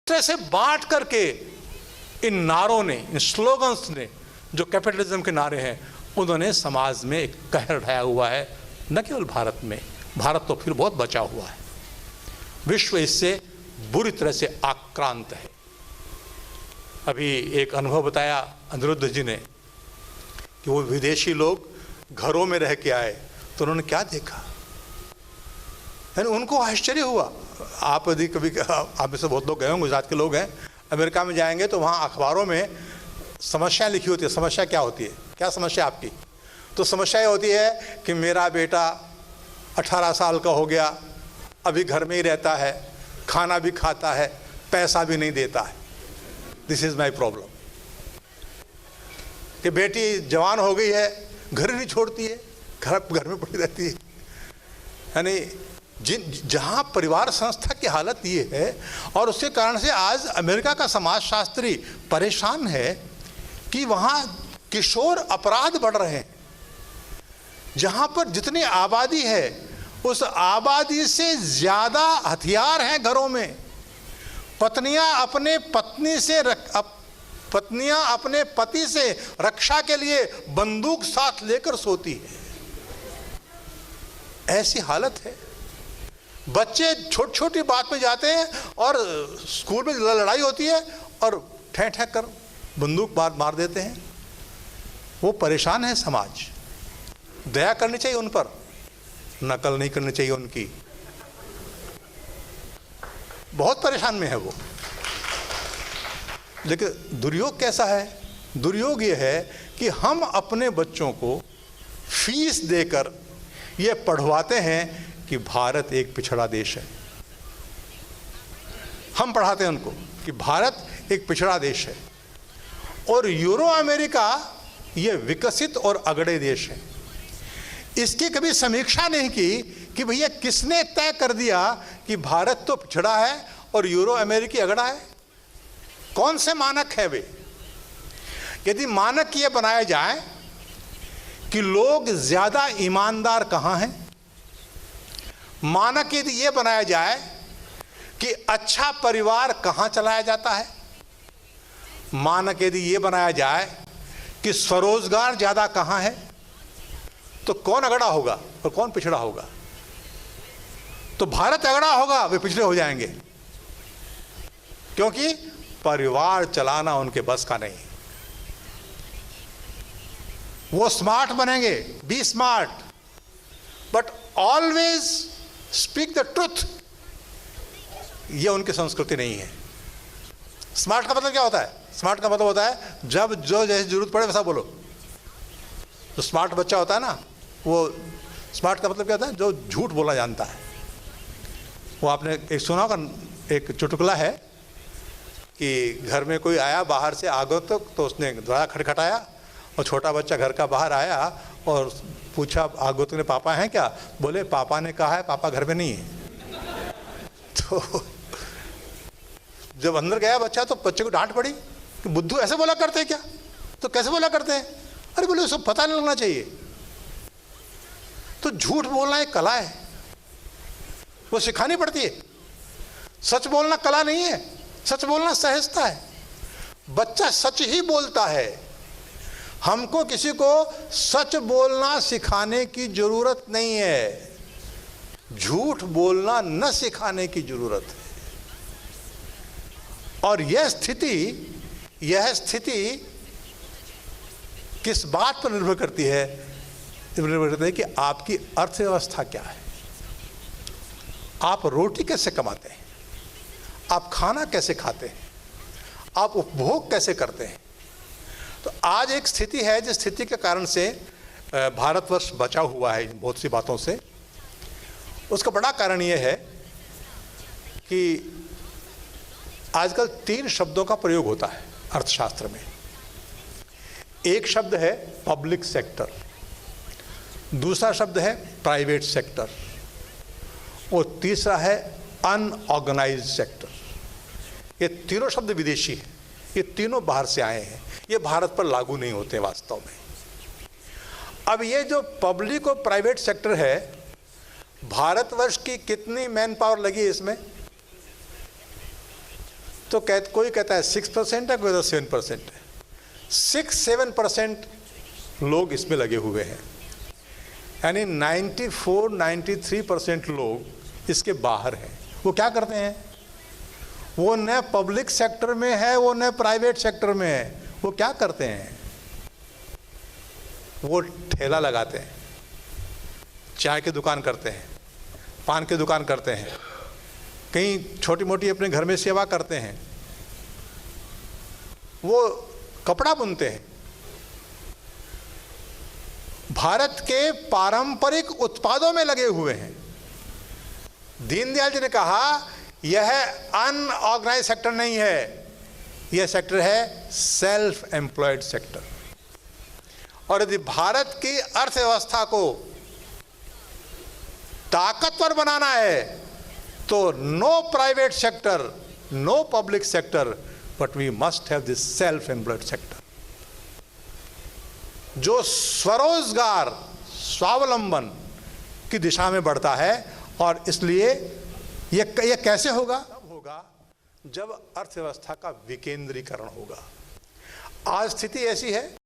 तरह से बांट करके इन नारों ने, इन स्लोगन्स ने, जो कैपिटलिज्म के नारे हैं, उन्होंने समाज में एक कहर ढाया हुआ है। न केवल भारत में, भारत तो फिर बहुत बचा हुआ है, विश्व इससे बुरी तरह से आक्रांत है। अभी एक अनुभव बताया अनिरुद्ध जी ने कि वो विदेशी लोग घरों में रह के आए तो उन्होंने क्या देखा, यानी उनको आश्चर्य हुआ। आप यदि कभी, आप में से बहुत लोग गए होंगे, गुजरात के लोग हैं, अमेरिका में जाएंगे तो वहाँ अखबारों में समस्या लिखी होती है। समस्या क्या होती है, क्या समस्या आपकी? तो समस्या ये होती है कि मेरा बेटा 18 साल का हो गया, अभी घर में ही रहता है, खाना भी खाता है, पैसा भी नहीं देता है। This is my problem. कि बेटी जवान हो गई है, घर नहीं छोड़ती है, घर में पड़ी रहती है। यानी जहाँ परिवार संस्था की हालत ये है, और उसके कारण से आज अमेरिका का समाजशास्त्री परेशान है कि वहाँ किशोर अपराध बढ़ रहे हैं। जहाँ पर जितनी आबादी है, उस आबादी से ज़्यादा हथियार हैं घरों में। पत्नियाँ अपने पति से रक्षा के लिए बंदूक साथ लेकर सोती है। ऐसी हालत है। बच्चे छोटी छोटी बात में जाते हैं और स्कूल में लड़ाई होती है और ठह ठह कर बंदूक मार देते हैं। वो परेशान है समाज। दया करनी चाहिए उन पर, नकल नहीं करनी चाहिए उनकी। बहुत परेशान में है वो। लेकिन दुर्योग कैसा है? दुर्योग ये है कि हम अपने बच्चों को फीस देकर ये पढ़वाते हैं कि भारत एक पिछड़ा देश है। हम पढ़ाते हैं उनको कि भारत एक पिछड़ा देश है, और यूरो अमेरिका ये विकसित और अगड़े देश है। इसकी कभी समीक्षा नहीं की कि भैया किसने तय कर दिया कि भारत तो पिछड़ा है और यूरो अमेरिकी अगड़ा है। कौन से मानक है वे? यदि मानक ये बनाया जाए कि लोग ज्यादा ईमानदार कहाँ हैं, मानक यदि ये बनाया जाए कि अच्छा परिवार कहाँ चलाया जाता है, मानक यदि ये बनाया जाए कि स्वरोजगार ज़्यादा कहाँ है, तो कौन अगड़ा होगा और कौन पिछड़ा होगा? तो भारत अगड़ा होगा, वे पिछड़े हो जाएंगे, क्योंकि परिवार चलाना उनके बस का नहीं। वो स्मार्ट बनेंगे, be smart, but always speak the truth. ये उनकी संस्कृति नहीं है। स्मार्ट का मतलब क्या होता है? स्मार्ट का मतलब होता है जब जो जैसी जरूरत पड़े वैसा बोलो। जो स्मार्ट बच्चा होता है ना, वो स्मार्ट का मतलब क्या होता है? जो झूठ बोलना जानता है। वो आपने एक सुना होगा, एक चुटकुला है कि घर में कोई आया बाहर से आगंतुक, तो उसने दरवाजा खटखटाया और छोटा बच्चा घर का बाहर आया और पूछा आगंतुक ने, पापा हैं क्या? बोले पापा ने कहा है पापा घर में नहीं है। तो जब अंदर गया बच्चा तो बच्चे को डांट पड़ी कि बुद्धू ऐसे बोला करते हैं क्या? तो कैसे बोला करते हैं? अरे बोले उसको पता नहीं लगना चाहिए। तो झूठ बोलना एक कला है, वो सिखानी पड़ती है। सच बोलना कला नहीं है, सच बोलना सहजता है। बच्चा सच ही बोलता है। हमको किसी को सच बोलना सिखाने की जरूरत नहीं है, झूठ बोलना न सिखाने की जरूरत है। और यह स्थिति किस बात पर निर्भर करती है? निर्भर करती है कि आपकी अर्थव्यवस्था क्या है, आप रोटी कैसे कमाते हैं, आप खाना कैसे खाते हैं, आप उपभोग कैसे करते हैं। तो आज एक स्थिति है जिस स्थिति के कारण से भारतवर्ष बचा हुआ है बहुत सी बातों से। उसका बड़ा कारण यह है कि आजकल 3 शब्दों का प्रयोग होता है अर्थशास्त्र में। एक शब्द है पब्लिक सेक्टर, दूसरा शब्द है प्राइवेट सेक्टर, और तीसरा है अनऑर्गेनाइज्ड सेक्टर। ये तीनों शब्द विदेशी हैं, ये तीनों बाहर से आए हैं, ये भारत पर लागू नहीं होते वास्तव में। अब ये जो पब्लिक और प्राइवेट सेक्टर है, भारतवर्ष की कितनी मैन पावर लगी है इसमें? तो कोई कहता है 6% है, कोई कहता है 7% है। 6-7% लोग इसमें लगे हुए हैं, यानी 94-93% लोग इसके बाहर हैं। वो क्या करते हैं? वो न पब्लिक सेक्टर में है, वो न प्राइवेट सेक्टर में है। वो क्या करते हैं? वो ठेला लगाते हैं, चाय की दुकान करते हैं, पान की दुकान करते हैं, कहीं छोटी मोटी अपने घर में सेवा करते हैं, वो कपड़ा बुनते हैं। भारत के पारंपरिक उत्पादों में लगे हुए हैं। दीनदयाल जी ने कहा यह अनऑर्गेनाइज सेक्टर नहीं है, यह सेक्टर है सेल्फ एम्प्लॉयड सेक्टर। और यदि भारत की अर्थव्यवस्था को ताकतवर बनाना है तो no private sector, no public sector, but we must have this self employed sector, जो स्वरोजगार, स्वावलंबन की दिशा में बढ़ता है। और इसलिए ये कैसे होगा? तब होगा जब अर्थव्यवस्था का विकेंद्रीकरण होगा। आज स्थिति ऐसी है